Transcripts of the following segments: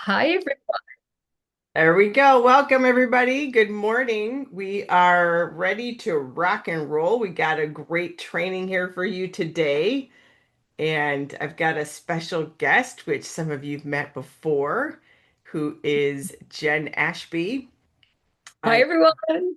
Hi, everyone. There we go. Welcome, everybody. Good morning. We are ready to rock and roll. We got a great training here for you today. And I've got a special guest, which some of you've met before, who is Jen Ashby. Hi, I everyone.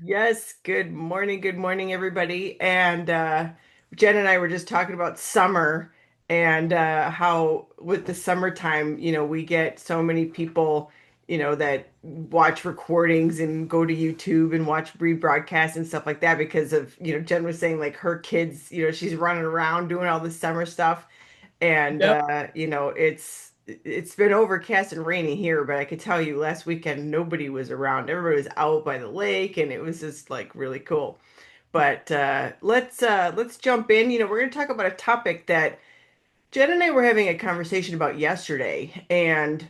Yes, good morning. Good morning, everybody. And Jen and I were just talking about summer and how with the summertime, we get so many people, that watch recordings and go to YouTube and watch rebroadcasts and stuff like that because of, Jen was saying like her kids, she's running around doing all this summer stuff. And Yep. it's been overcast and rainy here, but I could tell you last weekend nobody was around. Everybody was out by the lake and it was just like really cool. But let's jump in. We're going to talk about a topic that Jen and I were having a conversation about yesterday, and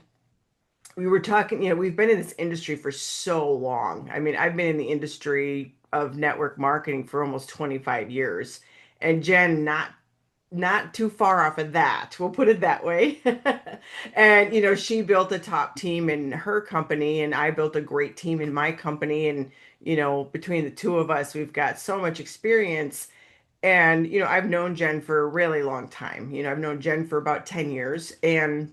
we were talking, we've been in this industry for so long. I mean, I've been in the industry of network marketing for almost 25 years, and Jen not too far off of that. We'll put it that way. And she built a top team in her company, and I built a great team in my company. And between the two of us, we've got so much experience. And I've known Jen for a really long time. I've known Jen for about 10 years, and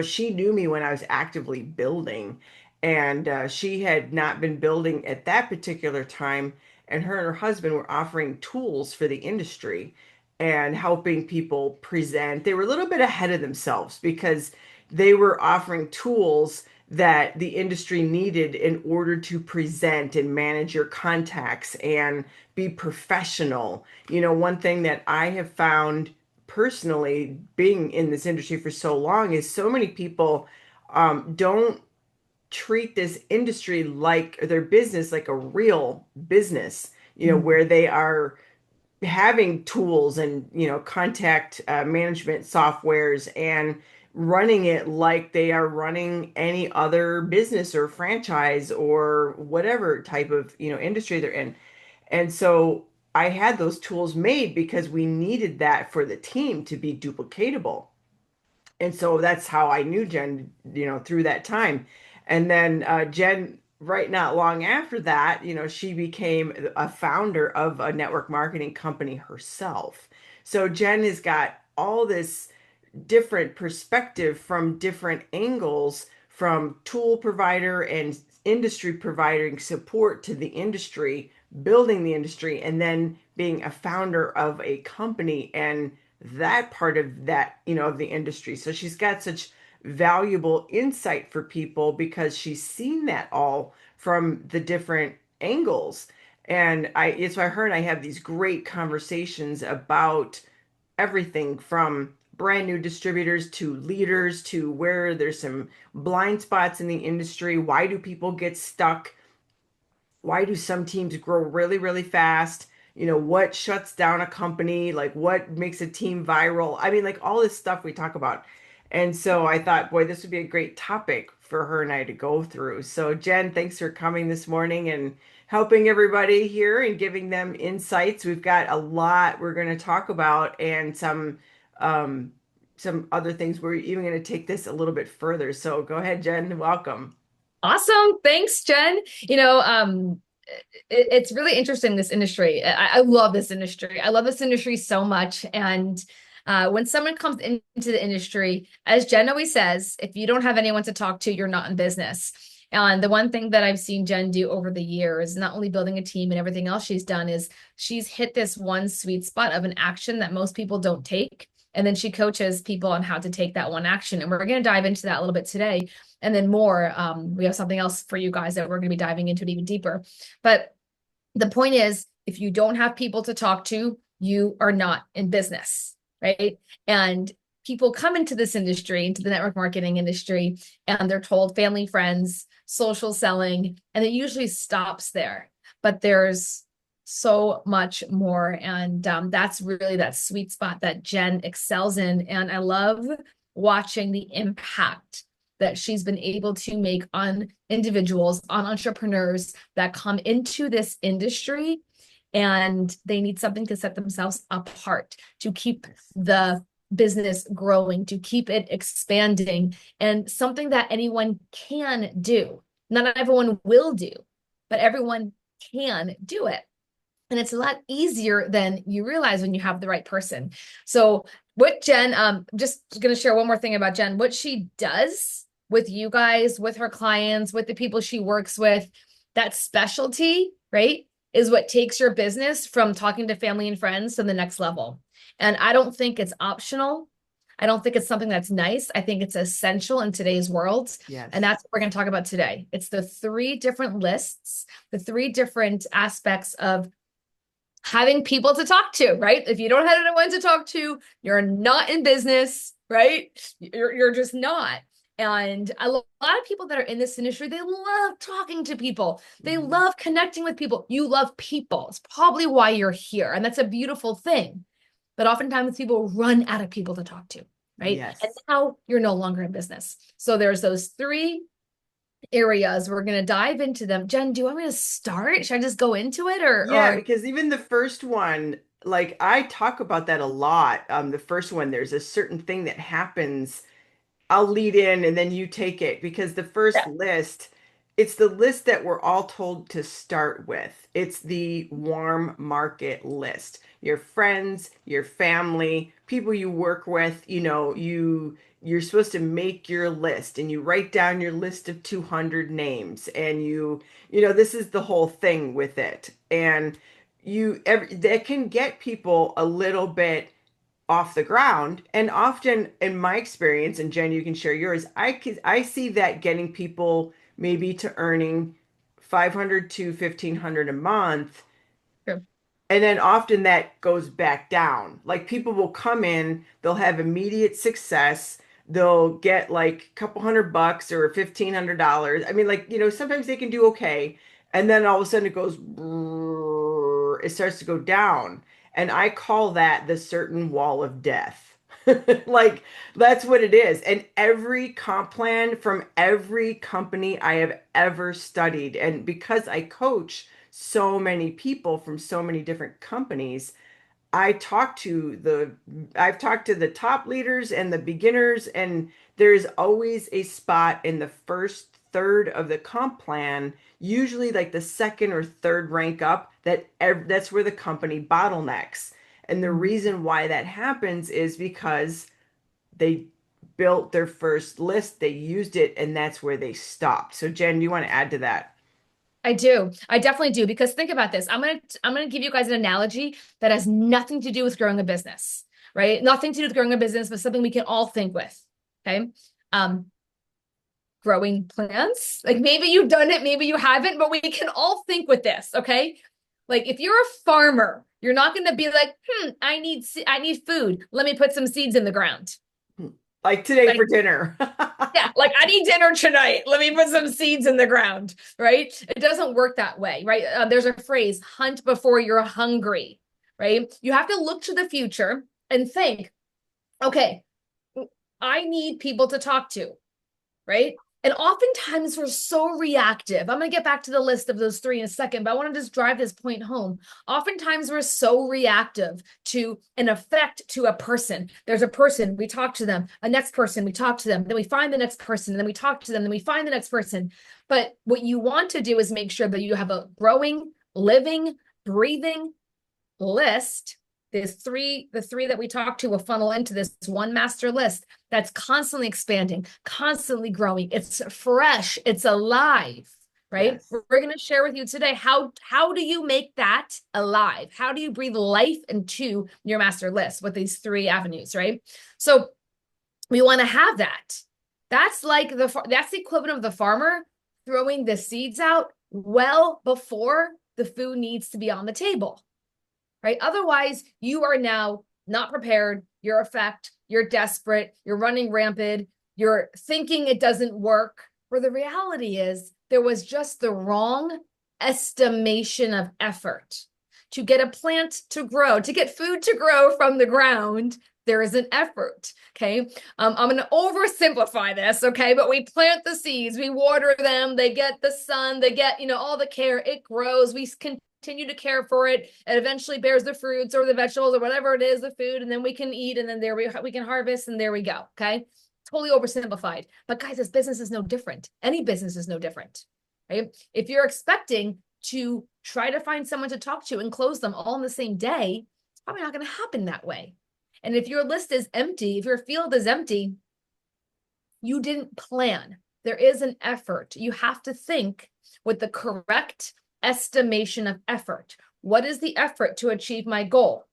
she knew me when I was actively building, and she had not been building at that particular time. And her husband were offering tools for the industry and helping people present. They were a little bit ahead of themselves because they were offering tools that the industry needed in order to present and manage your contacts and be professional. One thing that I have found personally being in this industry for so long is so many people don't treat this industry like their business like a real business, where they are having tools and contact management softwares and running it like they are running any other business or franchise or whatever type of industry they're in. And so I had those tools made because we needed that for the team to be duplicatable. And so that's how I knew Jen, through that time. And then Jen, right not long after that, she became a founder of a network marketing company herself. So Jen has got all this different perspective from different angles, from tool provider and industry providing support to the industry, building the industry, and then being a founder of a company and that part of that, of the industry. So she's got such valuable insight for people because she's seen that all from the different angles. And it's why her and I have these great conversations about everything from brand new distributors to leaders to where there's some blind spots in the industry. Why do people get stuck? Why do some teams grow really, really fast? What shuts down a company? Like what makes a team viral? I mean, like all this stuff we talk about. And so I thought, boy, this would be a great topic for her and I to go through. So, Jen, thanks for coming this morning and helping everybody here and giving them insights. We've got a lot we're going to talk about and um, some other things. We're even going to take this a little bit further. So, go ahead, Jen. Welcome. Awesome. Thanks, Jen. It's really interesting, this industry. I love this industry. I love this industry so much. And when someone comes into the industry, as Jen always says, if you don't have anyone to talk to, you're not in business. And the one thing that I've seen Jen do over the years, not only building a team and everything else she's done, is she's hit this one sweet spot of an action that most people don't take. And then she coaches people on how to take that one action. And we're going to dive into that a little bit today. And then more, we have something else for you guys that we're going to be diving into it even deeper. But the point is, if you don't have people to talk to, you are not in business, right? And people come into this industry, into the network marketing industry, and they're told family, friends, social selling, and it usually stops there. But there's so much more. And that's really that sweet spot that Jen excels in. And I love watching the impact that she's been able to make on individuals, on entrepreneurs that come into this industry and they need something to set themselves apart, to keep the business growing, to keep it expanding, and something that anyone can do. Not everyone will do, but everyone can do it. And it's a lot easier than you realize when you have the right person. So what Jen, just going to share one more thing about Jen, what she does with you guys, with her clients, with the people she works with, that specialty, right, is what takes your business from talking to family and friends to the next level. And I don't think it's optional. I don't think it's something that's nice. I think it's essential in today's world. And Yes. that's what we're going to talk about today. It's the three different lists, the three different aspects of having people to talk to, right? If you don't have anyone to talk to, you're not in business, right? You're just not. And a lot of people that are in this industry, they love talking to people. They Mhm. love connecting with people. You love people. It's probably why you're here. And that's a beautiful thing. But oftentimes people run out of people to talk to, right? And Yes. now you're no longer in business. So there's those three areas. We're going to dive into them. Jen, do you want me to start? Should I just go into it Yeah, or because even the first one, like I talk about that a lot. The first one, there's a certain thing that happens. I'll lead in and then you take it because the first yeah. list, it's the list that we're all told to start with. It's the warm market list. Your friends, your family, people you work with, you're supposed to make your list and you write down your list of 200 names and this is the whole thing with it. And that can get people a little bit off the ground. And often, in my experience, and Jen, you can share yours, I see that getting people maybe to earning 500 to 1,500 a month, Sure. and then often that goes back down. Like people will come in, they'll have immediate success. They'll get like a couple $100 or $1,500. I mean, like, sometimes they can do okay. And then all of a sudden it goes, brrr, it starts to go down. And I call that the certain wall of death. Like that's what it is. And every comp plan from every company I have ever studied, and because I coach so many people from so many different companies, I talk to the I've talked to the top leaders and the beginners, and there's always a spot in the first third of the comp plan, usually like the second or third rank up, that's where the company bottlenecks. And the Mhm. reason why that happens is because they built their first list, they used it, and that's where they stopped. So Jen, do you want to add to that? I do. I definitely do because think about this. I'm gonna give you guys an analogy that has nothing to do with growing a business, right? Nothing to do with growing a business, but something we can all think with. Okay. Um, Growing plants. Like maybe you've done it, maybe you haven't, but we can all think with this, okay? Like if you're a farmer, you're not going to be like, I need food. Let me put some seeds in the ground. Like today Like for dinner. yeah, like I need dinner tonight. Let me put some seeds in the ground, right? It doesn't work that way, right? There's a phrase, hunt before you're hungry, right? You have to look to the future and think, okay, I need people to talk to, right? And oftentimes we're so reactive. I'm going to get back to the list of those three in a second, but I want to just drive this point home. Oftentimes we're so reactive to an effect to a person. There's a person, we talk to them, a next person, we talk to them, then we find the next person, and then we talk to them, then we find the next person. But what you want to do is make sure that you have a growing, living, breathing list. The three that we talked to will funnel into this one master list that's constantly expanding, constantly growing. It's fresh, it's alive, right? Yes. We're going to share with you today how do you make that alive? How do you breathe life into your master list with these three avenues, right? So we want to have that. That's the equivalent of the farmer throwing the seeds out well before the food needs to be on the table, right? Otherwise, you are now not prepared. You're effect. You're desperate. You're running rampant. You're thinking it doesn't work. Where the reality is, there was just the wrong estimation of effort to get a plant to grow, to get food to grow from the ground. There is an effort. Okay. I'm going to oversimplify this. Okay. But we plant the seeds, we water them, they get the sun, they get, all the care, it grows. We continue continue to care for it. It eventually bears the fruits or the vegetables or whatever it is, the food, and then we can eat, and then we can harvest, and there we go. Okay. Totally oversimplified. But guys, this business is no different. Any business is no different, right? If you're expecting to try to find someone to talk to and close them all in the same day, it's probably not going to happen that way. And if your list is empty, if your field is empty, you didn't plan. There is an effort. You have to think with the correct estimation of effort. What is the effort to achieve my goal?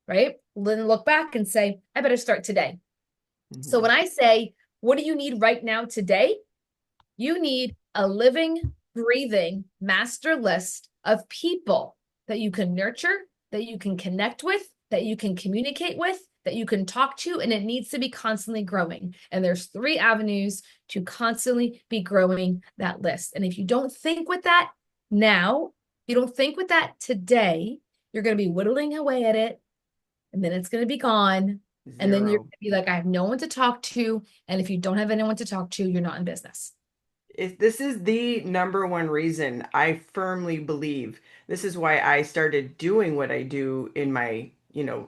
Right? Then look back and say, I better start today. So Mhm. when I say, what do you need right now today? You need a living, breathing master list of people that you can nurture, that you can connect with, that you can communicate with, that you can talk to, and it needs to be constantly growing. And there's 3 avenues to constantly be growing that list. And if you don't think with that now, you don't think with that today, you're going to be whittling away at it, and then it's going to be gone. And then you're going Zero. to be like, I have no one to talk to. And if you don't have anyone to talk to, you're not in business. This is the number one reason I firmly believe this is why I started doing what I do in my,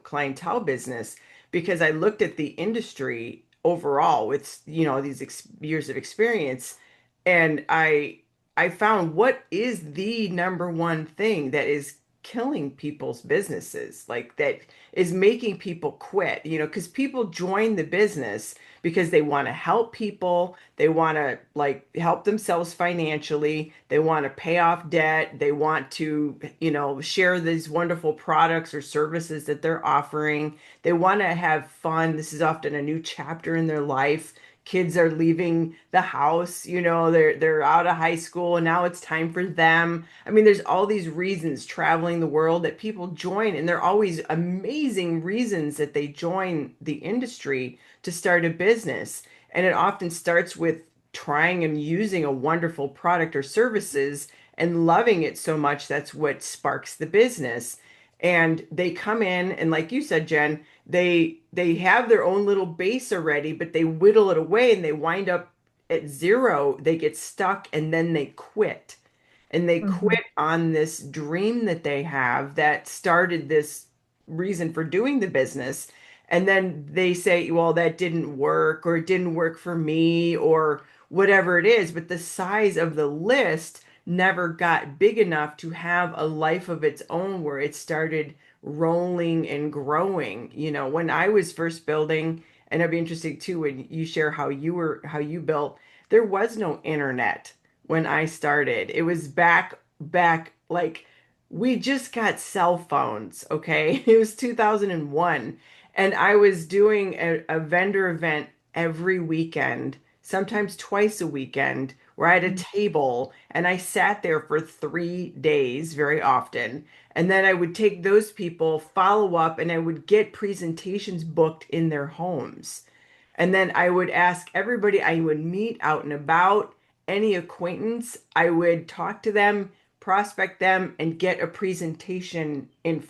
clientele business, because I looked at the industry overall with, these ex years of experience, and I found what is the number one thing that is killing people's businesses, like that is making people quit, because people join the business because they want to help people. They want to like help themselves financially. They want to pay off debt. They want to, share these wonderful products or services that they're offering. They want to have fun. This is often a new chapter in their life. Kids are leaving the house, they're out of high school and now it's time for them. I mean, there's all these reasons traveling the world that people join, and they're always amazing reasons that they join the industry to start a business. And it often starts with trying and using a wonderful product or services and loving it so much that's what sparks the business. And they come in and like you said, Jen, they have their own little base already, but they whittle it away and they wind up at zero. They get stuck and then they quit. And they Mhm. quit on this dream that they have that started this reason for doing the business. And then they say, well, that didn't work, or it didn't work for me, or whatever it is. But the size of the list never got big enough to have a life of its own where it started rolling and growing. When I was first building, and it'd be interesting too when you share how you built, there was no internet when I started. It was back like we just got cell phones, okay? It was 2001, and I was doing a vendor event every weekend, sometimes twice a weekend, where I had a table and I sat there for 3 days very often. And then I would take those people, follow up, and I would get presentations booked in their homes. And then I would ask everybody I would meet out and about, any acquaintance, I would talk to them, prospect them, and get a presentation in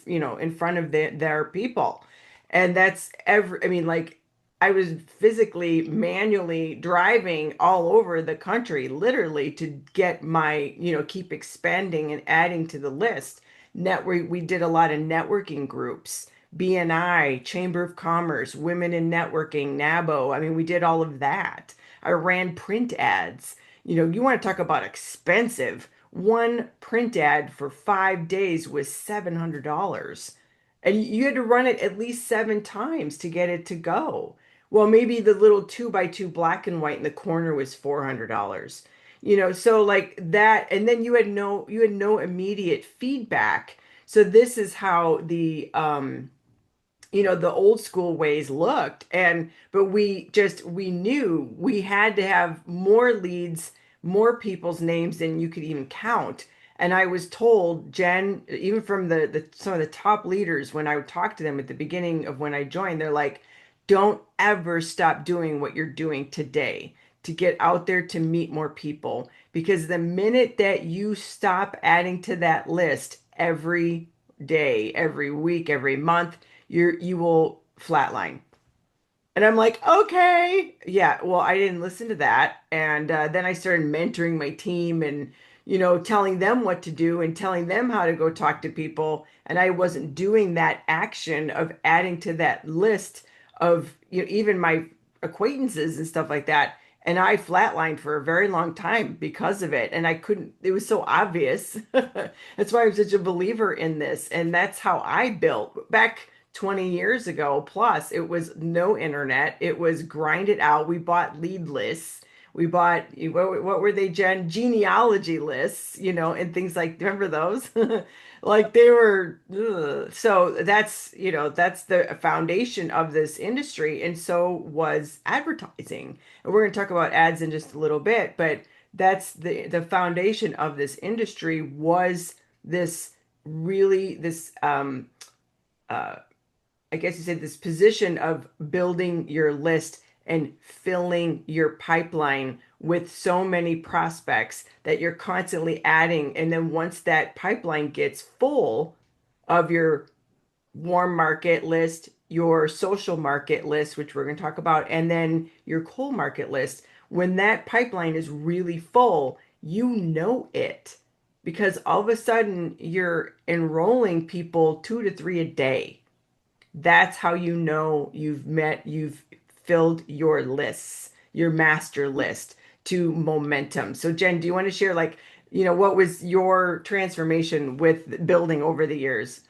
front of their people. And that's I mean, like, I was physically, manually driving all over the country, literally, to get my, keep expanding and adding to the list. We did a lot of networking groups, BNI, Chamber of Commerce, Women in Networking, NABO. I mean, we did all of that. I ran print ads. You want to talk about expensive. One print ad for 5 days was $700. And you had to run it at least 7 times to get it to go. Well, maybe the little 2x2 black and white in the corner was $400. So like that, and then you had no immediate feedback. So this is how the old school ways looked. But we knew we had to have more leads, more people's names than you could even count. And I was told, Jen, even from the some of the top leaders, when I would talk to them at the beginning of when I joined, they're like, don't ever stop doing what you're doing today, to get out there to meet more people, because the minute that you stop adding to that list every day, every week, every month, you will flatline. And I'm like, okay, yeah. Well, I didn't listen to that, and then I started mentoring my team and telling them what to do and telling them how to go talk to people. And I wasn't doing that action of adding to that list of, even my acquaintances and stuff like that. And I flatlined for a very long time because of it. And I couldn't, it was so obvious. That's why I'm such a believer in this. And that's how I built back 20 years ago. Plus, it was no internet, it was grind it out. We bought lead lists. We bought, what were they, Jen? Genealogy lists, and things like, remember those? Like they were, ugh. So that's the foundation of this industry. And so was advertising. And we're going to talk about ads in just a little bit, but that's the foundation of this industry was this really, this, uh, I guess you said this position of building your list and filling your pipeline with so many prospects that you're constantly adding. And then once that pipeline gets full of your warm market list, your social market list, which we're going to talk about, and then your cold market list, when that pipeline is really full, you know it because all of a sudden you're enrolling people 2 to 3 a day. That's how you know you've filled your lists, your master list to momentum. So Jen, do you want to share like, what was your transformation with building over the years?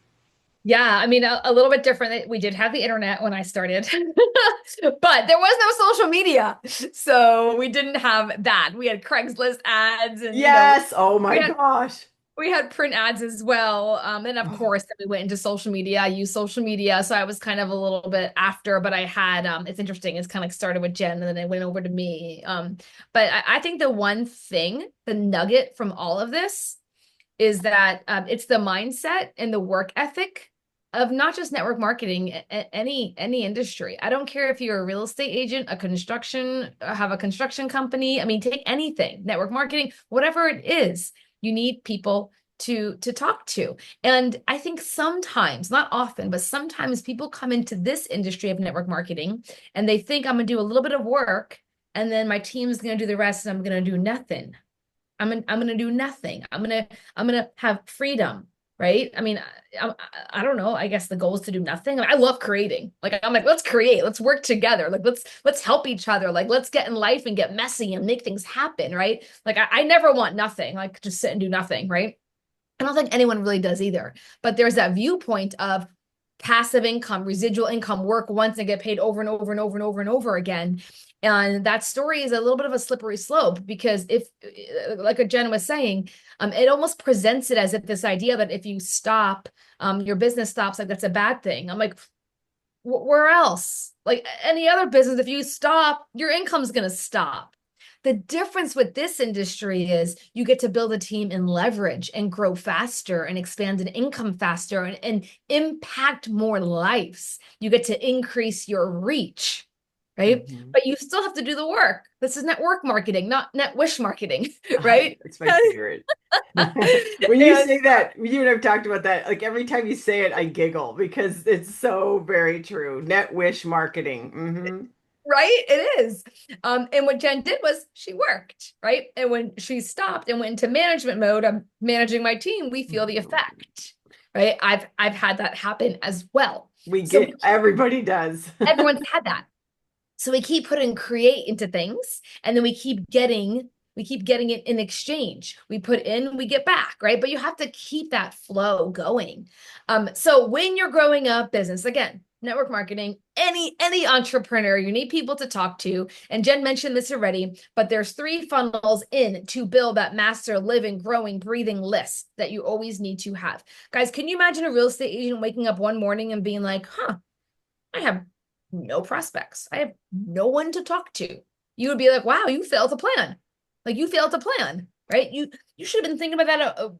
Yeah, I mean, a little bit different. We did have the internet when I started, but there was no social media. So we didn't have that. We had Craigslist ads and, Yes. Oh we my had gosh. we had print ads as well. And of Oh, course, then we went into social media. I used social media. So I was kind of a little bit after, but I had, it's interesting. It's kind of like started with Jen and then it went over to me. But I think the one thing, the nugget from all of this is that it's the mindset and the work ethic of not just network marketing, any industry. I don't care if you're a real estate agent, have a construction company. I mean, take anything, network marketing, whatever it is, you need people to talk to. And I think sometimes, not often, but sometimes people come into this industry of network marketing and they think I'm gonna do a little bit of work and then my team's gonna do the rest and I'm gonna do nothing. I'm gonna do nothing. I'm gonna have freedom, right? I mean, I don't know. I guess the goal is to do nothing. I love creating. Like I'm like, let's create, let's work together. Like let's help each other. Like let's get in life and get messy and make things happen, right? Like I never want nothing, like just sit and do nothing, right? I don't think anyone really does either. But there's that viewpoint of passive income, residual income, work once and get paid over and over and over and over and over again. And that story is a little bit of a slippery slope because if, like Jen was saying, it almost presents it as if this idea that if you stop, your business stops, like that's a bad thing. I'm like, where else? Like any other business, if you stop, your income's going to stop. The difference with this industry is you get to build a team and leverage and grow faster and expand an income faster and impact more lives. You get to increase your reach, right? mhm. But you still have to do the work. This is network marketing, not net wish marketing, Oh, right? it's my favorite. When you And say that, you and I've talked about that. Like every time you say it, I giggle because it's so very true. Net wish marketing. right? It is. And what Jen did was she worked, right? And when she stopped and went into management mode, I'm managing my team, we feel the Hmm. effect, right? I've had that happen as well. We So get, everybody does. everyone's had that. So we keep putting create into things, and then we keep getting it in exchange. We put in, we get back, right? But you have to keep that flow going. So when you're growing a business, again, network marketing, any entrepreneur, you need people to talk to. And Jen mentioned this already, but there's 3 funnels in to build that master living, growing, breathing list that you always need to have. Guys, can you imagine a real estate agent waking up one morning and being like, huh, I have no prospects. I have no one to talk to. You would be like, wow, you failed to plan. Like you failed to plan, right? You should have been thinking about that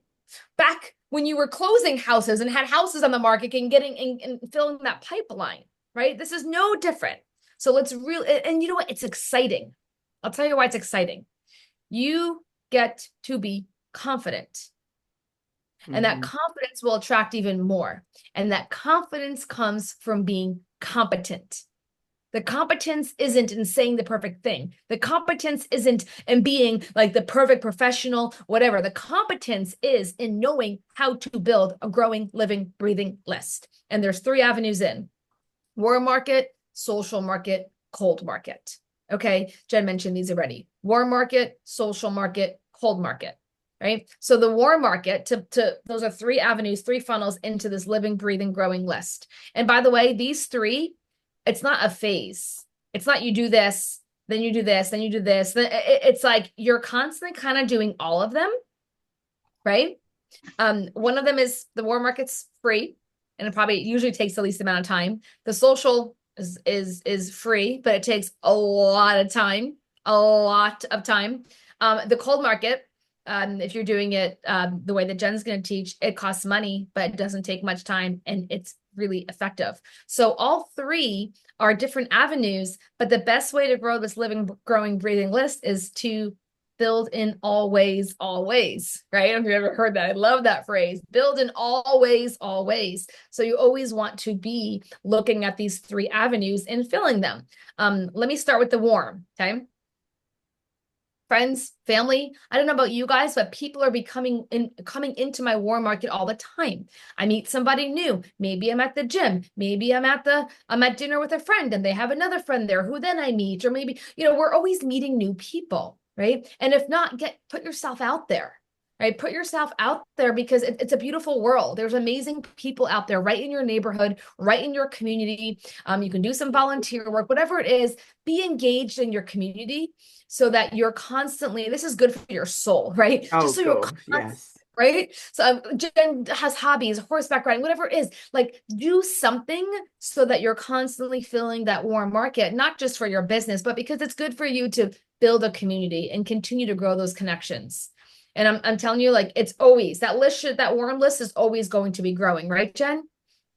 back when you were closing houses and had houses on the market and getting and filling that pipeline, right? This is no different. So let's really, and you know what? It's exciting. I'll tell you why it's exciting. You get to be confident, and that Hmm. confidence will attract even more. And that confidence comes from being competent. The competence isn't in saying the perfect thing. The competence isn't in being like the perfect professional, whatever. The competence is in knowing how to build a growing, living, breathing list. And there's three avenues in: warm market, social market, cold market. Okay, Jen mentioned these already. Warm market, social market, cold market. Right. So the warm market to those are three avenues, three funnels into this living, breathing, growing list. And by the way, these three, it's not a phase. It's not you do this, then you do this, then you do this. It's like you're constantly kind of doing all of them, right? One of them is the warm market's free, and it probably usually takes the least amount of time. The social is free, but it takes a lot of time, a lot of time. The cold market, if you're doing it the way that Jen's going to teach, it costs money, but it doesn't take much time, and it's really effective. So all three are different avenues, but the best way to grow this living, growing, breathing list is to build in all ways, always, right? If you've ever heard that, I love that phrase, build in all ways, always. So you always want to be looking at these three avenues and filling them. Let me start with the warm, okay? Friends, family, I don't know about you guys, but people are coming into my warm market all the time. I meet somebody new. Maybe I'm at the gym. Maybe I'm at dinner with a friend and they have another friend there who then I meet. Or maybe, we're always meeting new people, right? And if not, put yourself out there. Right? Put yourself out there because it's a beautiful world. There's amazing people out there right in your neighborhood, right in your community. You can do some volunteer work, whatever it is, be engaged in your community so that you're constantly, this is good for your soul, right? Oh, Just so you're go. Yes. right? So Jen has hobbies, horseback riding, whatever it is, like do something so that you're constantly filling that warm market, not just for your business, but because it's good for you to build a community and continue to grow those connections. And I'm telling you, like, it's always that warm list is always going to be growing, right, Jen?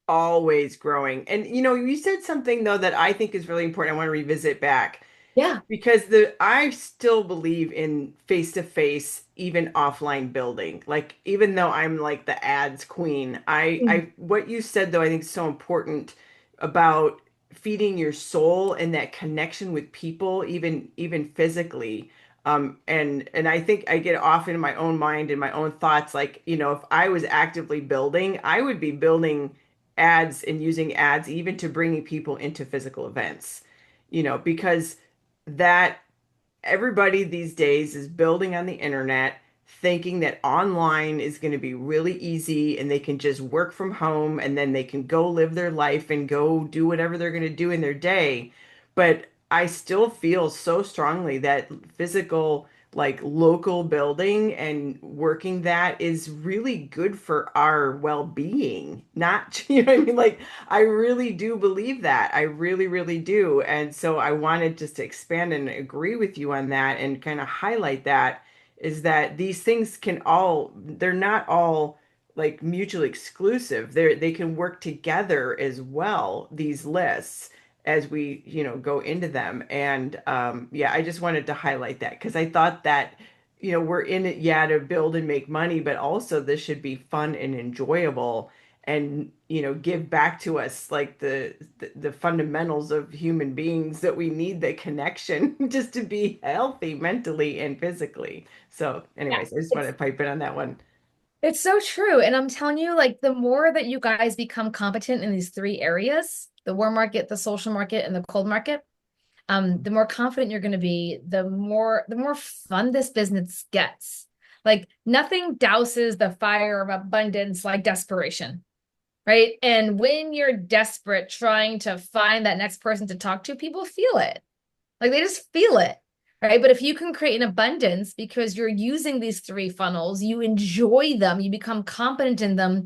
Always growing. And you said something though that I think is really important. I want to revisit back. Yeah. Because I still believe in face-to-face, even offline building. Like even though I'm like the ads queen, Mhm. I what you said though I think is so important about feeding your soul and that connection with people, even physically. And I think I get off in my own mind and my own thoughts. Like, if I was actively building, I would be building ads and using ads even to bringing people into physical events, because that everybody these days is building on the internet, thinking that online is going to be really easy and they can just work from home and then they can go live their life and go do whatever they're going to do in their day. But I still feel so strongly that physical, like local building and working that is really good for our well-being. Not, you know what I mean? Like, I really do believe that. I really, really do. And so I wanted just to expand and agree with you on that and kind of highlight that is that these things they're not all like mutually exclusive. They can work together as well, these lists as we, go into them. And yeah, I just wanted to highlight that because I thought that, we're in it, yeah, to build and make money, but also this should be fun and enjoyable and give back to us like the fundamentals of human beings that we need the connection just to be healthy mentally and physically. So Yeah. anyways, I just wanted It's to pipe in on that one. it's so true. And I'm telling you, like the more that you guys become competent in these three areas, the warm market, the social market, and the cold market, the more confident you're going to be, the more fun this business gets. Like nothing douses the fire of abundance like desperation, right? And when you're desperate trying to find that next person to talk to, people feel it. Like they just feel it, right? But if you can create an abundance because you're using these three funnels, you enjoy them, you become competent in them,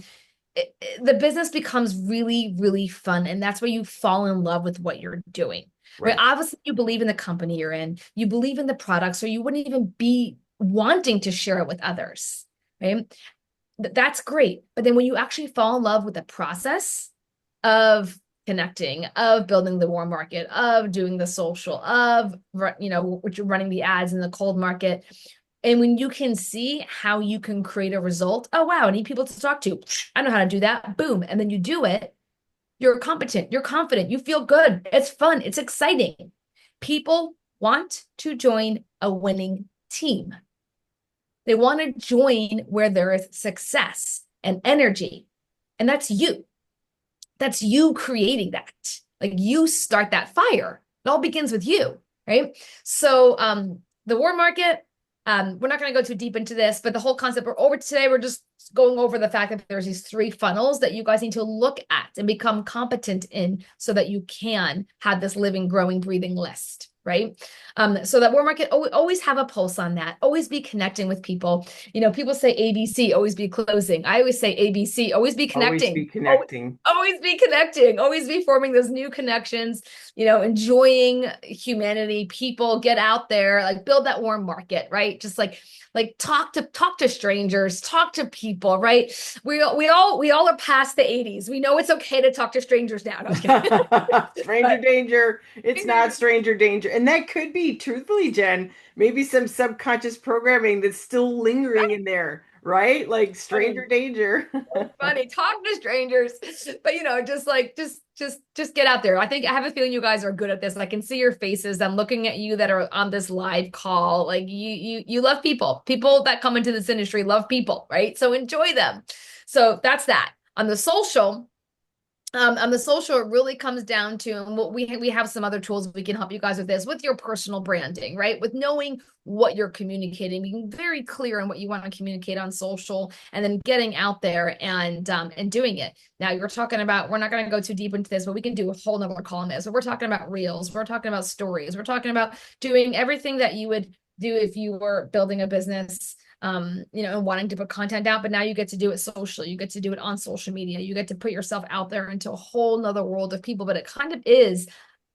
the business becomes really, really fun. And that's where you fall in love with what you're doing, right? Right. Obviously, you believe in the company you're in, you believe in the products, or you wouldn't even be wanting to share it with others, right? That's great. But then when you actually fall in love with the process of connecting, of building the warm market, of doing the social, of, which you're running the ads in the cold market, and when you can see how you can create a result, oh, wow, I need people to talk to. I know how to do that. Boom. And then you do it. You're competent, you're confident, you feel good. It's fun, it's exciting. People want to join a winning team. They want to join where there is success and energy. And that's you. That's you creating that. Like you start that fire. It all begins with you, right? So the war market, we're not going to go too deep into this, but the whole concept we're over today, we're just going over the fact that there's these three funnels that you guys need to look at and become competent in so that you can have this living, growing, breathing list. Right. So that war market, always have a pulse on that. Always be connecting with people. You know, people say ABC, always be closing. I always say ABC, always be Always be connecting. connecting. Always be connecting, always be forming those new connections, you know, enjoying humanity, people, get out there, like build that warm market, right? Just like talk to strangers, talk to people, right? We all are past the 80s. We know it's okay to talk to strangers now. No, Stranger but danger. It's not stranger danger. And that could be, truthfully, Jen, maybe some subconscious programming that's still lingering in there, right? Like stranger funny. danger. Funny, talk to strangers, but you know, just like just get out there. I have a feeling you guys are good at this. I can see your faces. I'm looking at you that are on this live call. Like you love people. People that come into this industry love people, right? So enjoy them. So that's that. On the social, it really comes down to, and what we have some other tools we can help you guys with this, with your personal branding, right? With knowing what you're communicating, being very clear on what you want to communicate on social, and then getting out there and doing it. Now you're talking about, we're not going to go too deep into this, but we can do a whole nother call on this. But we're talking about reels, we're talking about stories, we're talking about doing everything that you would do if you were building a business, you know, and wanting to put content out, but now you get to do it socially. You get to do it on social media. You get to put yourself out there into a whole nother world of people, but it kind of is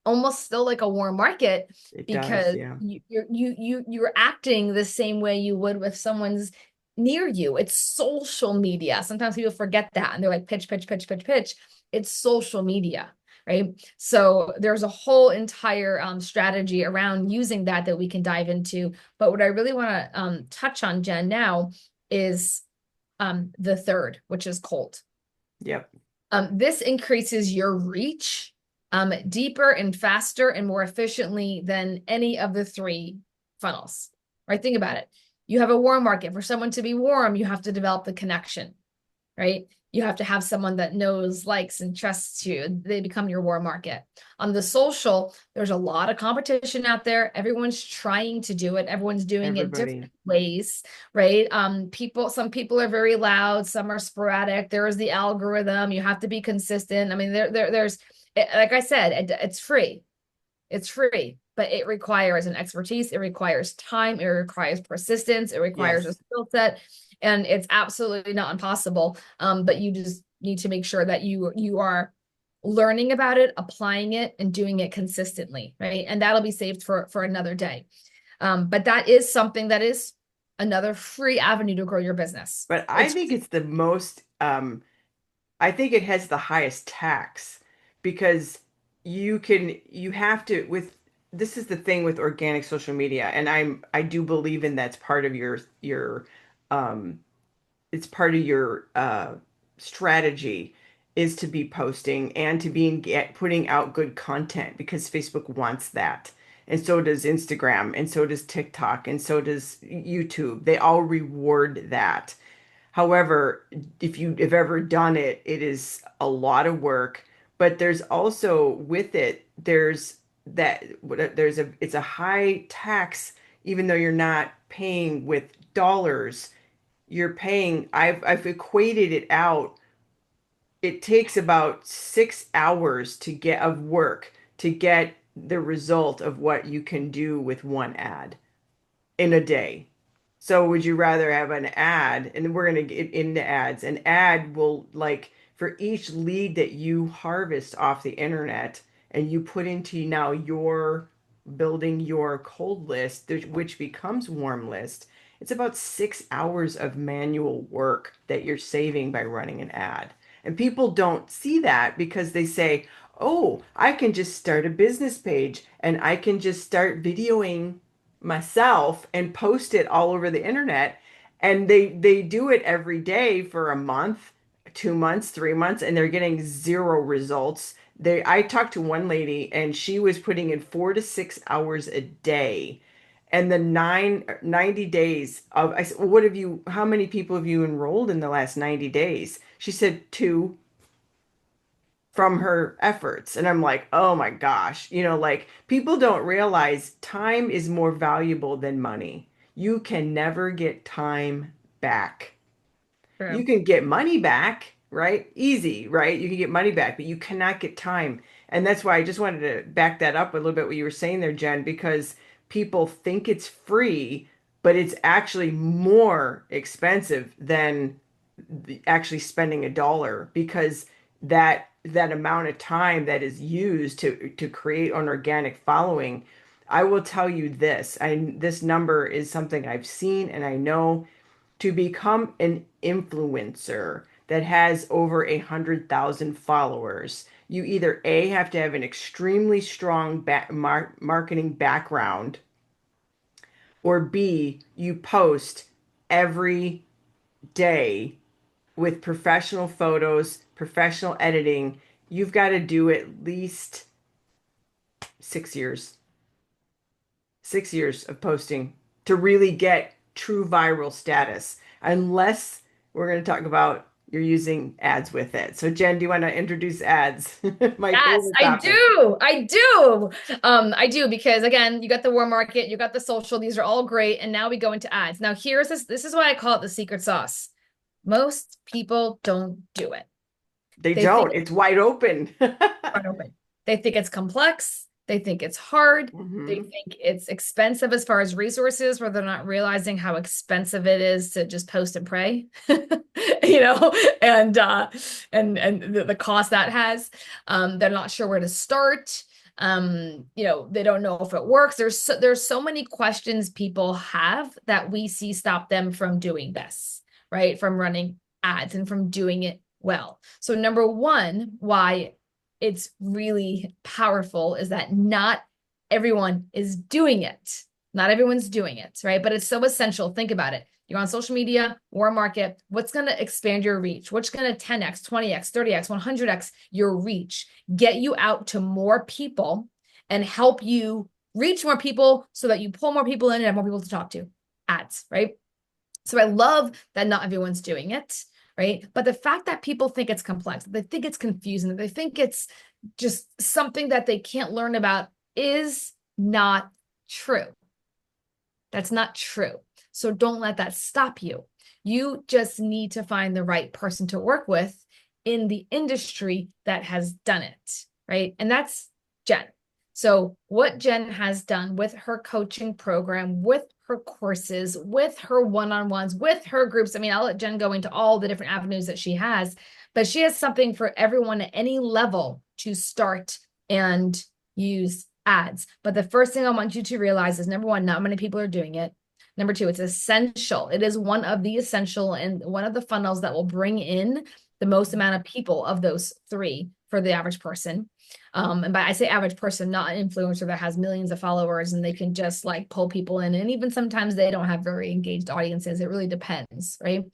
almost still like a warm market It does, because yeah. you're acting the same way you would with someone's near you. It's social media. Sometimes people forget that and they're like pitch, pitch, pitch, pitch, pitch. It's social media. Right. So there's a whole entire strategy around using that we can dive into. But what I really want to touch on, Jen, now is the third, which is cold. Yep. This increases your reach deeper and faster and more efficiently than any of the three funnels. Right. Think about it. You have a warm market. For someone to be warm, you have to develop the connection. Right. You have to have someone that knows, likes, and trusts you. They become your warm market. On the social, there's a lot of competition out there. Everyone's trying to do it. Everyone's doing it Everybody. different ways, right? Some people are very loud, some are sporadic. There is the algorithm. You have to be consistent. I mean, there's, like I said, it's free. It's free, but it requires an expertise. It requires time. It requires persistence. It requires a Yes. skill set, and it's absolutely not impossible. But you just need to make sure that you are learning about it, applying it, and doing it consistently, right? And that'll be saved for another day. But that is something that is another free avenue to grow your business. But I It's think it's the most, I think it has the highest tax because you have to, this is the thing with organic social media, and I do believe in that's part of um, it's part of your strategy is to be posting and to be putting out good content because Facebook wants that. And so does Instagram, and so does TikTok, and so does YouTube. They all reward that. However, if you've ever done it, it is a lot of work, but there's also with it, it's a high tax, even though you're not paying with dollars, you're paying, I've equated it out. It takes about 6 hours to get of work to get the result of what you can do with one ad in a day. So would you rather have an ad, and we're going to get into ads, an ad will, like, for each lead that you harvest off the internet and you put into now your building your cold list, which becomes warm list, it's about 6 hours of manual work that you're saving by running an ad. And people don't see that because they say, oh, I can just start a business page and I can just start videoing myself and post it all over the internet, and they do it every day for a month, 2 months, 3 months, and they're getting zero results. I talked to one lady and she was putting in 4 to 6 hours a day. And the 90 days of, I said, well, how many people have you enrolled in the last 90 days? She said two from her efforts. And I'm like, oh my gosh, like people don't realize time is more valuable than money. You can never get time back. You True. can get money back, right? Easy, right? You can get money back, but you cannot get time. And that's why I just wanted to back that up a little bit what you were saying there, Jen, because people think it's free, but it's actually more expensive than actually spending a dollar because that amount of time that is used to create an organic following. I will tell you this, this number is something I've seen and I know to become an influencer that has over 100,000 followers, you either A, have to have an extremely strong marketing background, or B, you post every day with professional photos, professional editing. You've got to do at least 6 years. 6 years of posting to really get true viral status, unless we're going to talk about you're using ads with it. So, Jen, do you want to introduce ads? My Yes, favorite I topic. do. I do. I do because again, you got the warm market, you got the social, these are all great. And now we go into ads. Now, here's this is why I call it the secret sauce. Most people don't do it. They They think don't. It's wide open. front open. They think it's complex. They think it's hard. They Hmm. think it's expensive as far as resources, where they're not realizing how expensive it is to just post and pray, you know, and the cost that has. They're not sure where to start. They don't know if it works. There's so many questions people have that we see stop them from doing this, right? From running ads and from doing it well. So number one, why it's really powerful is that not everyone is doing it. Not everyone's doing it, right? But it's so essential. Think about it. You're on social media, war market. What's going to expand your reach? What's going to 10x, 20x, 30x, 100x your reach? Get you out to more people and help you reach more people so that you pull more people in and have more people to talk to. Ads, right? So I love that not everyone's doing it, right? But the fact that people think it's complex, they think it's confusing, they think it's just something that they can't learn about is not true. That's not true. So don't let that stop you. You just need to find the right person to work with in the industry that has done it, right? And that's Jen. So what Jen has done with her coaching program, with her courses, with her one-on-ones, with her groups. I mean, I'll let Jen go into all the different avenues that she has, but she has something for everyone at any level to start and use ads. But the first thing I want you to realize is number one, not many people are doing it. Number two, it's essential. It is one of the essential and one of the funnels that will bring in the most amount of people of those three for the average person. And by I say average person, not an influencer that has millions of followers and they can just like pull people in. And even sometimes they don't have very engaged audiences. It really depends, right?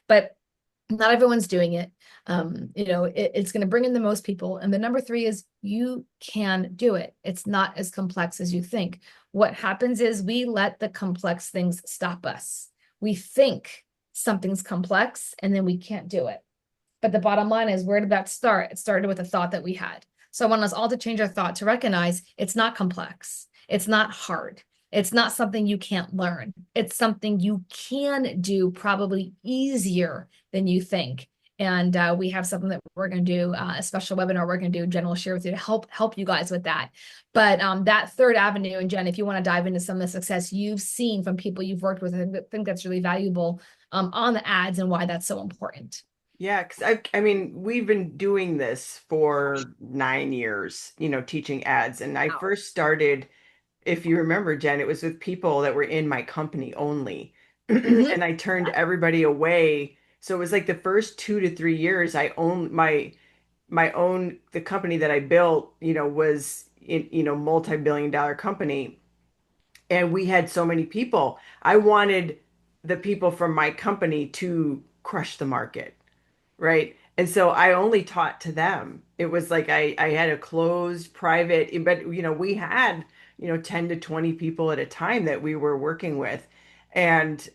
But not everyone's doing it. It's going to bring in the most people. And the number three is you can do it. It's not as complex as you think. What happens is we let the complex things stop us. We think something's complex and then we can't do it. But the bottom line is, where did that start? It started with a thought that we had. So I want us all to change our thought to recognize it's not complex. It's not hard. It's not something you can't learn. It's something you can do probably easier than you think. And we have something that we're going to do, a special webinar we're going to do. Jen will share with you to help you guys with that. But that third avenue, and Jen, if you want to dive into some of the success you've seen from people you've worked with, I think that's really valuable on the ads and why that's so important. Yeah, because I mean, we've been doing this for 9 years, teaching ads. And I Wow. first started, if you remember, Jen, it was with people that were in my company only. Mhm. And I turned everybody away. So it was like the first 2 to 3 years I owned the company that I built, was in, multi-billion dollar company. And we had so many people. I wanted the people from my company to crush the market, right? And so I only taught to them. It was like I had a closed private, but we had, 10 to 20 people at a time that we were working with. And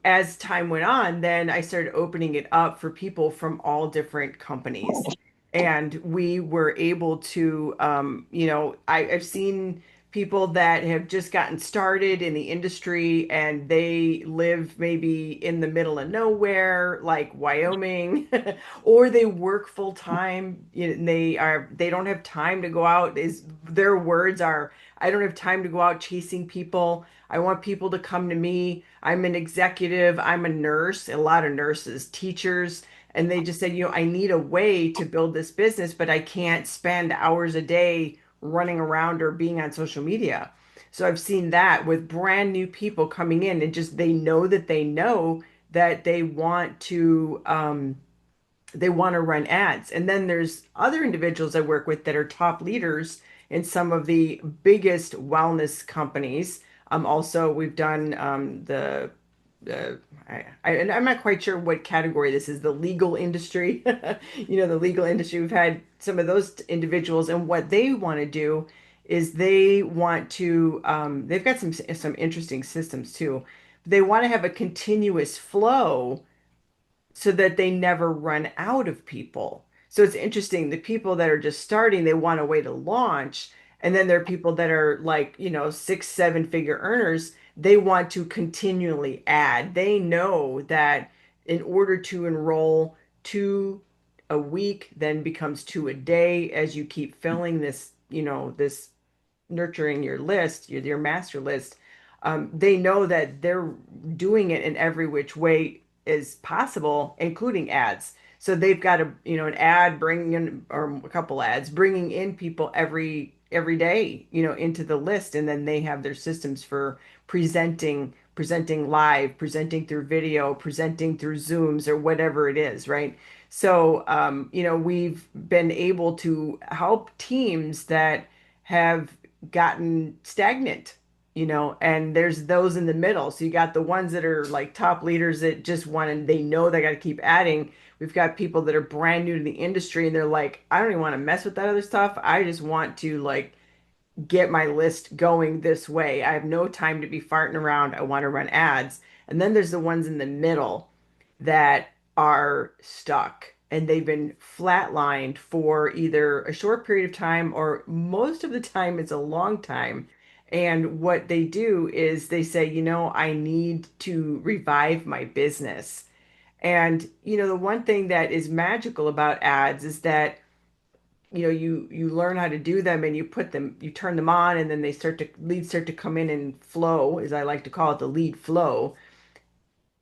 as time went on, then I started opening it up for people from all different companies. And we were able to, I've seen people that have just gotten started in the industry and they live maybe in the middle of nowhere, like Wyoming, or they work full time. They don't have time to go out. Is their words are, I don't have time to go out chasing people. I want people to come to me. I'm an executive. I'm a nurse, a lot of nurses, teachers, and they just said, I need a way to build this business, but I can't spend hours a day running around or being on social media. So I've seen that with brand new people coming in and just they know that they want to run ads. And then there's other individuals I work with that are top leaders in some of the biggest wellness companies. Also, we've done the and I'm not quite sure what category this is, the legal industry. The legal industry. We've had some of those individuals, and what they want to do is they want to. They've got some interesting systems too. They want to have a continuous flow so that they never run out of people. So it's interesting. The people that are just starting, they want a way to launch. And then there are people that are like, six, seven figure earners. They want to continually add. They know that in order to enroll two a week, then becomes two a day as you keep filling this nurturing your list, your master list, they know that they're doing it in every which way is possible, including ads. So they've got an ad bringing in, or a couple ads bringing in people every day, into the list, and then they have their systems for presenting live, presenting through video, presenting through Zooms or whatever it is, right? So, we've been able to help teams that have gotten stagnant, and there's those in the middle. So you got the ones that are like top leaders that just want and they know they got to keep adding. We've got people that are brand new to the industry and they're like, I don't even want to mess with that other stuff. I just want to like get my list going this way. I have no time to be farting around. I want to run ads. And then there's the ones in the middle that are stuck and they've been flatlined for either a short period of time or most of the time it's a long time. And what they do is they say, I need to revive my business. And, the one thing that is magical about ads is that you learn how to do them and you turn them on and then leads start to come in and flow, as I like to call it, the lead flow.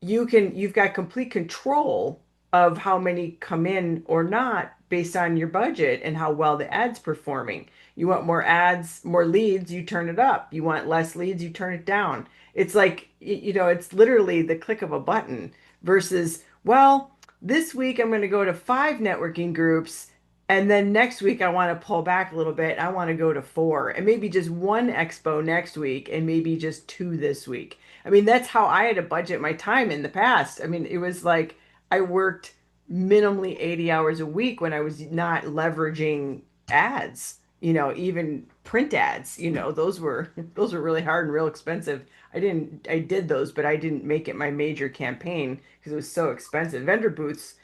You've got complete control of how many come in or not based on your budget and how well the ad's performing. You want more ads, more leads, you turn it up. You want less leads, you turn it down. It's like, it's literally the click of a button versus, well, this week I'm going to go to 5 networking groups and then next week I want to pull back a little bit. I want to go to 4 and maybe just 1 expo next week and maybe just 2 this week. I mean, that's how I had to budget my time in the past. I mean, it was like I worked minimally 80 hours a week when I was not leveraging ads, even print ads, those were really hard and real expensive. I did those, but I didn't make it my major campaign because it was so expensive. Vendor booths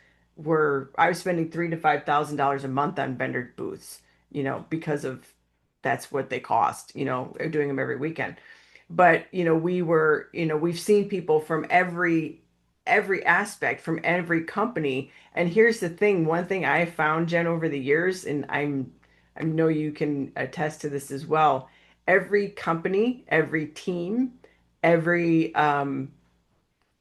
I was spending $3,000 to $5,000 a month on vendor booths, because of that's what they cost, doing them every weekend. But we've seen people from every aspect from every company. And here's the thing, one thing I found, Jen, over the years, and I know you can attest to this as well. Every company, every team, every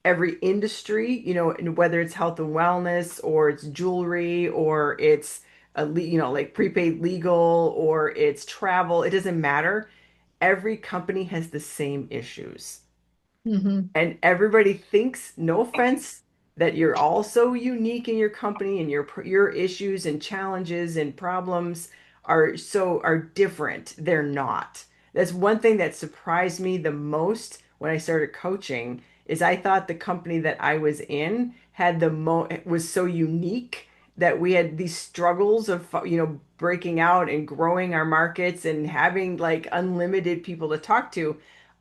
every industry, and whether it's health and wellness or it's jewelry or it's like prepaid legal or it's travel, it doesn't matter. Every company has the same issues. Hmm. And everybody thinks, no offense, that you're all so unique in your company and your issues and challenges and problems are different. They're not. That's one thing that surprised me the most when I started coaching is I thought the company that I was in had was so unique that we had these struggles of, breaking out and growing our markets and having like unlimited people to talk to.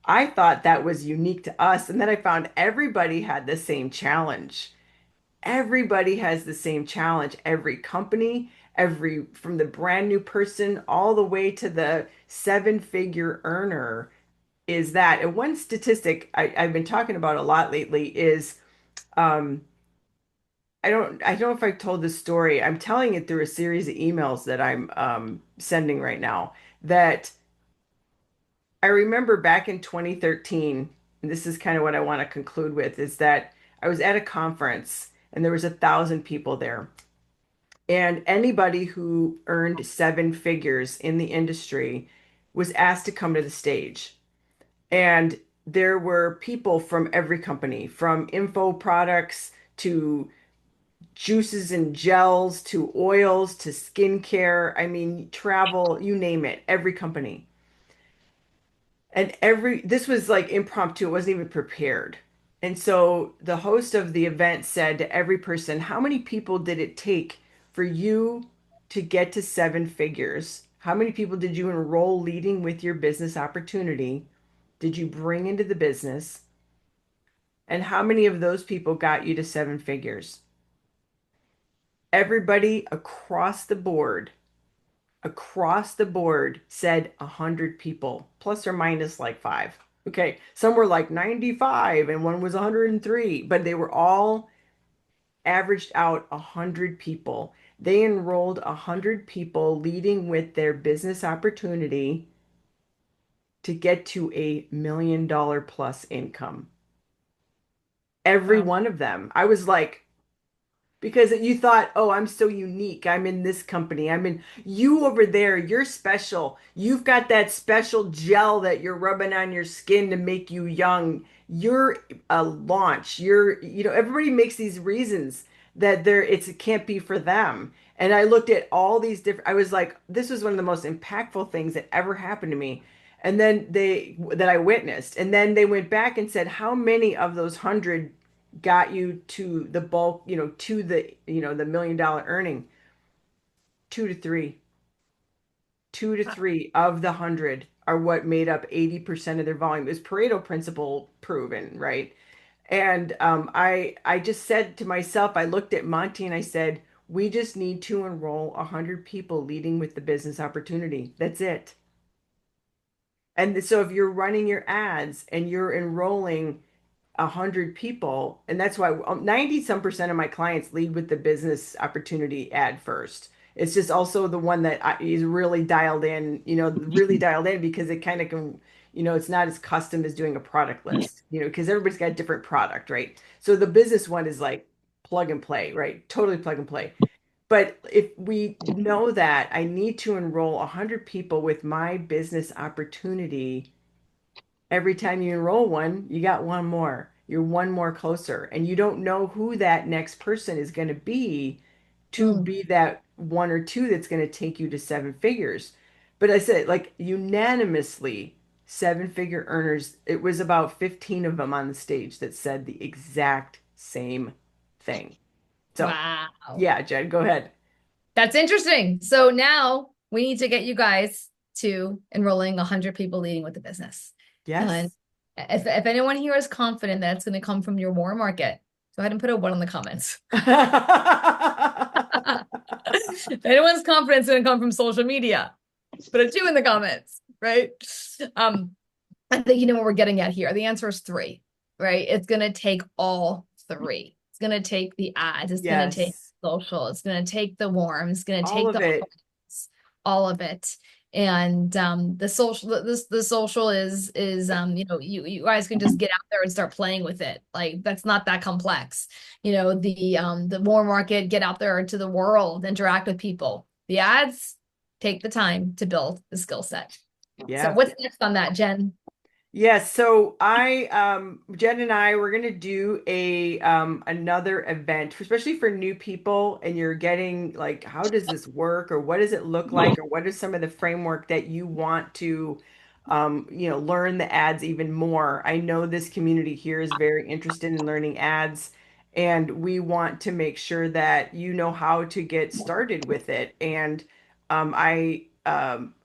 I thought that was unique to us. And then I found everybody had the same challenge. Everybody has the same challenge. Every company, from the brand new person all the way to the seven-figure earner is that. And one statistic I've been talking about a lot lately is um, I don't know if I've told this story. I'm telling it through a series of emails that I'm sending right now. That I remember back in 2013, and this is kind of what I want to conclude with, is that I was at a conference and there was 1,000 people there. And anybody who earned seven figures in the industry was asked to come to the stage. And there were people from every company, from info products to juices and gels to oils to skincare. I mean, travel, you name it, every company. And this was like impromptu, it wasn't even prepared. And so the host of the event said to every person, how many people did it take for you to get to seven figures? How many people did you enroll leading with your business opportunity? Did you bring into the business? And how many of those people got you to seven figures? Everybody across the board said 100 people, plus or minus like five. Okay, some were like 95 and one was 103, but they were all averaged out 100 people. They enrolled 100 people leading with their business opportunity to get to $1 million plus income. Every Wow. one of them. I was like, because you thought, oh, I'm so unique. I'm in this company. I'm in you over there. You're special. You've got that special gel that you're rubbing on your skin to make you young. You're a launch. Everybody makes these reasons that it can't be for them. And I looked at all these different, I was like, this was one of the most impactful things that ever happened to me. And then that I witnessed. And then they went back and said, how many of those 100 got you to the bulk, to the $1 million earning? Two to three. Two to three of the 100 are what made up 80% of their volume. It was Pareto principle proven, right? And I just said to myself, I looked at Monty and I said, we just need to enroll 100 people leading with the business opportunity. That's it. And so if you're running your ads and you're enrolling 100 people, and that's why 90 some percent of my clients lead with the business opportunity ad first. It's just also the one that is really dialed in, really dialed in because it kind of can, it's not as custom as doing a product list, because everybody's got a different product, right? So the business one is like plug and play, right? Totally plug and play. But if we know that I need to enroll 100 people with my business opportunity, every time you enroll one, you got one more. You're one more closer. And you don't know who that next person is going to Mm. be that one or two that's going to take you to seven figures. But I said, like, unanimously, seven-figure earners, it was about 15 of them on the stage that said the exact same thing. So, Wow. yeah, Jen, go ahead. That's interesting. So now we need to get you guys to enrolling 100 people leading with the business. And Yes. if anyone here is confident that it's going to come from your warm market, go ahead and put a one in the comments. If anyone's confident it's going to come from social media, put a two in the comments, right? I think you know what we're getting at here. The answer is three, right? It's going to take all three. It's going to take the ads. It's going to take Yes. social. It's going to take the warm. It's going to All take of the it. awareness, all of it. And the social is you guys can just get out there and start playing with it. Like that's not that complex. The warm market, get out there into the world, interact with people. The ads take the time to build the skill set. So Yeah. what's next on that, Jen? Yes, so Jen and I we're gonna do a another event, especially for new people, and you're getting like, how does this work, or what does it look like, or what is some of the framework that you want to learn the ads even more. I know this community here is very interested in learning ads, and we want to make sure that you know how to get started with it. And I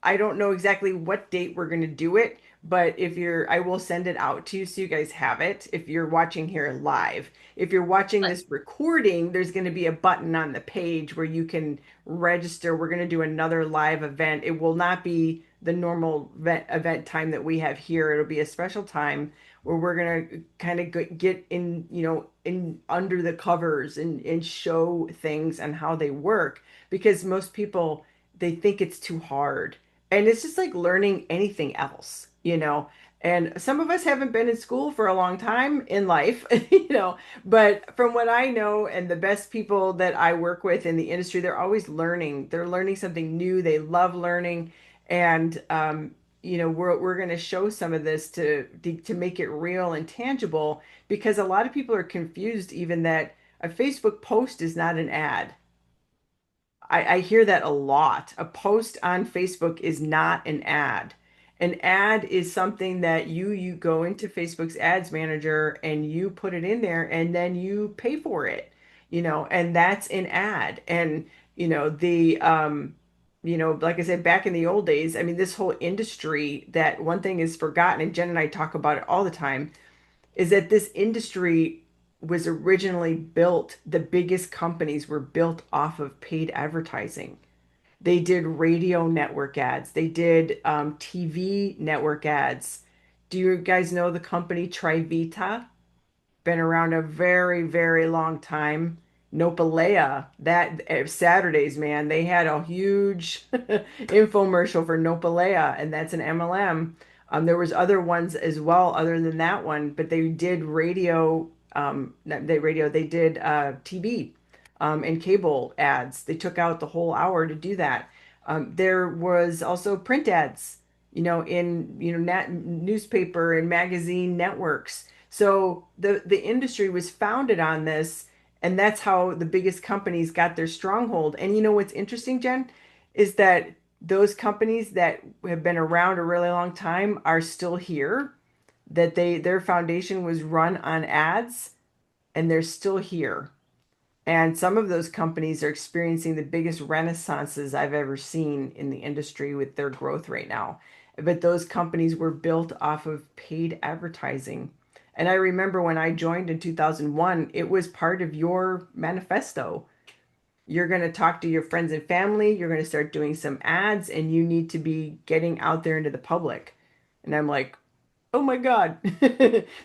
don't know exactly what date we're going to do it, but if you're, I will send it out to you so you guys have it if you're watching here live. If you're watching this recording, there's going to be a button on the page where you can register. We're going to do another live event. It will not be the normal event time that we have here. It'll be a special time where we're going to kind of get in, in under the covers and show things and how they work, because most people, they think it's too hard. And it's just like learning anything else, And some of us haven't been in school for a long time in life, but from what I know and the best people that I work with in the industry, they're always learning. They're learning something new. They love learning. And we're going to show some of this to make it real and tangible, because a lot of people are confused even that a Facebook post is not an ad. I hear that a lot. A post on Facebook is not an ad. An ad is something that you go into Facebook's ads manager and you put it in there and then you pay for it, and that's an ad. And like I said, back in the old days, I mean, this whole industry, that one thing is forgotten, and Jen and I talk about it all the time, is that this industry was originally built, the biggest companies were built off of paid advertising. They did radio network ads, they did TV network ads. Do you guys know the company Trivita? Been around a very, very long time. Nopalea, that Saturdays, man, they had a huge infomercial for Nopalea, and that's an MLM. There was other ones as well, other than that one, but they did radio, they did TV and cable ads. They took out the whole hour to do that. There was also print ads, in newspaper and magazine networks. So the industry was founded on this, and that's how the biggest companies got their stronghold. And you know what's interesting, Jen, is that those companies that have been around a really long time are still here, that their foundation was run on ads, and they're still here. And some of those companies are experiencing the biggest renaissances I've ever seen in the industry with their growth right now. But those companies were built off of paid advertising. And I remember when I joined in 2001, it was part of your manifesto. You're going to talk to your friends and family, you're going to start doing some ads, and you need to be getting out there into the public. And I'm like, oh my God.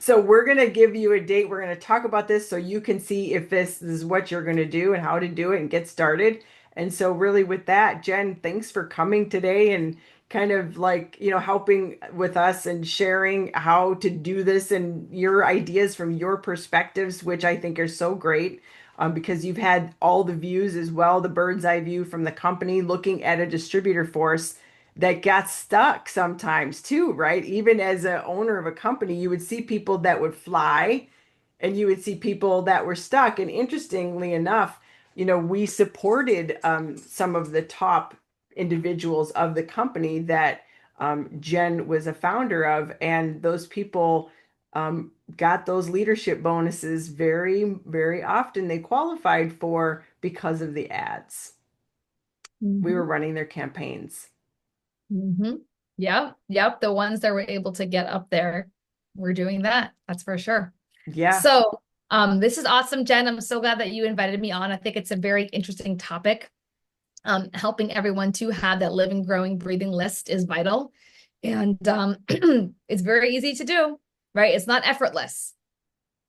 So we're going to give you a date. We're going to talk about this so you can see if this is what you're going to do and how to do it and get started. And so really with that, Jen, thanks for coming today and kind of like, helping with us and sharing how to do this and your ideas from your perspectives, which I think are so great. Because you've had all the views as well, the bird's eye view from the company, looking at a distributor force that got stuck sometimes too, right? Even as a owner of a company, you would see people that would fly and you would see people that were stuck. And interestingly enough, we supported some of the top individuals of the company that Jen was a founder of, and those people got those leadership bonuses very, very often. They qualified for because of the ads. We were Mhm. running their campaigns. Mm-hmm. Yep. Yep. The ones that were able to get up there were doing that. That's for sure. Yeah. So, this is awesome, Jen. I'm so glad that you invited me on. I think it's a very interesting topic. Helping everyone to have that living, growing, breathing list is vital. And it's very easy to do, right? It's not effortless.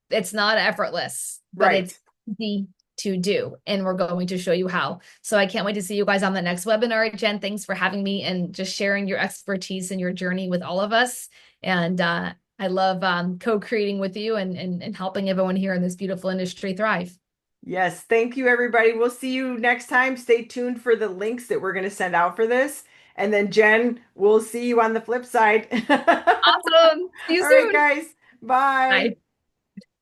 It's not effortless, but it's Right. easy to do. And we're going to show you how. So I can't wait to see you guys on the next webinar. Jen, thanks for having me and just sharing your expertise and your journey with all of us. And I love co-creating with you and helping everyone here in this beautiful industry thrive. Yes. Thank you, everybody. We'll see you next time. Stay tuned for the links that we're going to send out for this. And then, Jen, we'll see you on the flip side. Awesome. See you All right, soon. guys. Bye. Bye.